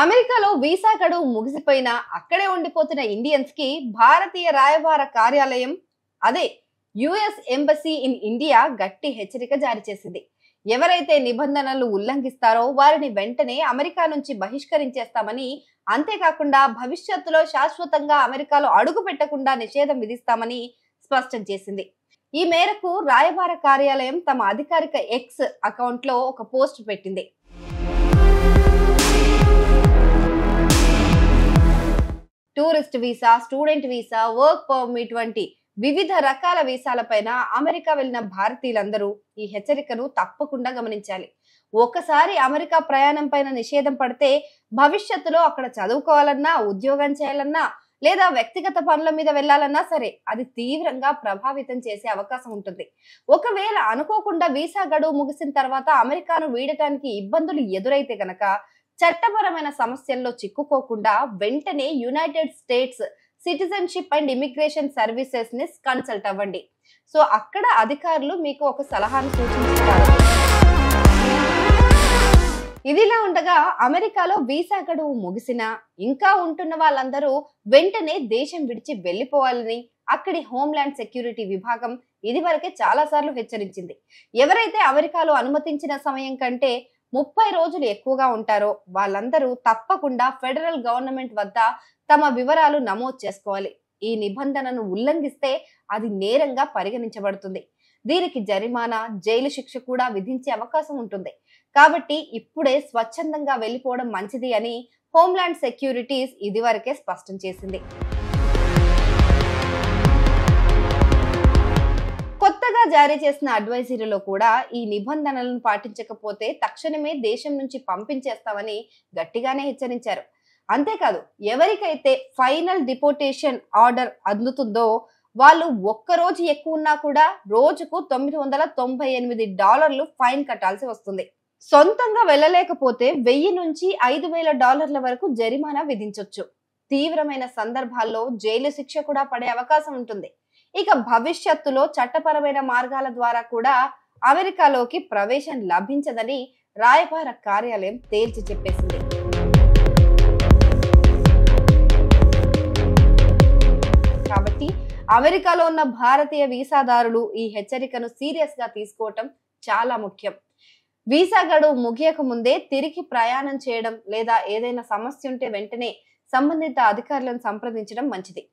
అమెరికాలో వీసా గడువు ముగిసిపోయినా అక్కడే ఉండిపోతున్న ఇండియన్స్ కి భారతీయ రాయబార కార్యాలయం అదే యుఎస్ ఎంబసీ ఇన్ ఇండియా గట్టి హెచ్చరిక జారీ చేసింది. ఎవరైతే నిబంధనలు ఉల్లంఘిస్తారో వారిని వెంటనే అమెరికా నుంచి బహిష్కరించేస్తామని, అంతేకాకుండా భవిష్యత్తులో శాశ్వతంగా అమెరికాలో అడుగు పెట్టకుండా నిషేధం విధిస్తామని స్పష్టం చేసింది. ఈ మేరకు రాయబార కార్యాలయం తమ అధికారిక ఎక్స్ అకౌంట్ లో ఒక పోస్ట్ పెట్టింది. Tourist visa, student visa, work permit వంటి వివిధ రకాల వీసాలపైన అమెరికా వెళ్లిన భారతీయులందరూ ఈ హెచ్చరికను తప్పకుండా గమనించాలి. ఒకసారి అమెరికా ప్రయాణం పైన నిషేధం పడితే భవిష్యత్తులో అక్కడ చదువుకోవాలన్నా, ఉద్యోగం చేయాలన్నా లేదా వ్యక్తిగత పనుల మీద వెళ్లాలన్నా సరే అది తీవ్రంగా ప్రభావితం చేసే అవకాశం ఉంటుంది. ఒకవేళ అనుకోకుండా వీసా గడువు ముగిసిన తర్వాత అమెరికాను వీడటానికి ఇబ్బందులు ఎదురైతే గనక చట్టపరమైన సమస్యల్లో చిక్కుకోకుండా వెంటనే United states citizenship and immigration services ని కన్సల్ట్ అవ్వండి. సో అక్కడ అధికారులు మీకు ఒక సలహాను సూచిస్తారు. ఇదిలా ఉండగా అమెరికాలో వీసా గడువు ముగిసినా ఇంకా ఉంటున్న వాళ్ళందరూ వెంటనే దేశం విడిచి వెళ్లిపోవాలని అక్కడి హోంల్యాండ్ సెక్యూరిటీ విభాగం ఇదివరకే చాలా సార్లు హెచ్చరించింది. ఎవరైతే అమెరికాలో అనుమతించిన సమయం కంటే 30 రోజులు ఎక్కువగా ఉంటారో వాళ్ళందరూ తప్పకుండా ఫెడరల్ గవర్నమెంట్ వద్ద తమ వివరాలు నమోదు చేసుకోవాలి. ఈ నిబంధనను ఉల్లంఘిస్తే అది నేరంగా పరిగణించబడుతుంది. దీనికి జరిమానా, జైలు శిక్ష కూడా విధించే అవకాశం ఉంటుంది. కాబట్టి ఇప్పుడే స్వచ్ఛందంగా వెళ్లిపోవడం మంచిది అని హోంల్యాండ్ సెక్యూరిటీస్ ఇదివరకే స్పష్టం చేసింది. కొత్తగా జారీ చేసిన అడ్వైజరీలో కూడా ఈ నిబంధనలను పాటించకపోతే తక్షణమే దేశం నుంచి పంపించేస్తామని గట్టిగానే హెచ్చరించారు. అంతేకాదు, ఎవరికైతే ఫైనల్ డిపోర్టేషన్ ఆర్డర్ అందుతుందో వాళ్ళు ఒక్కరోజు ఎక్కువ ఉన్నా కూడా రోజుకు $998 ఫైన్ కట్టాల్సి వస్తుంది. సొంతంగా వెళ్ళలేకపోతే $1000 నుంచి $5000 వరకు జరిమానా విధించొచ్చు. తీవ్రమైన సందర్భాల్లో జైలు శిక్ష కూడా పడే అవకాశం ఉంటుంది. ఇక భవిష్యత్తులో చట్టపరమైన మార్గాల ద్వారా కూడా అమెరికాలోకి ప్రవేశం లభించదని రాయబార కార్యాలయం తేల్చి చెప్పేసింది. కాబట్టి అమెరికాలో ఉన్న భారతీయ వీసాదారులు ఈ హెచ్చరికను సీరియస్ గా తీసుకోవటం చాలా ముఖ్యం. వీసా గడువు ముగియక ముందే తిరిగి ప్రయాణం చేయడం లేదా ఏదైనా సమస్య ఉంటే వెంటనే సంబంధిత అధికారులను సంప్రదించడం మంచిది.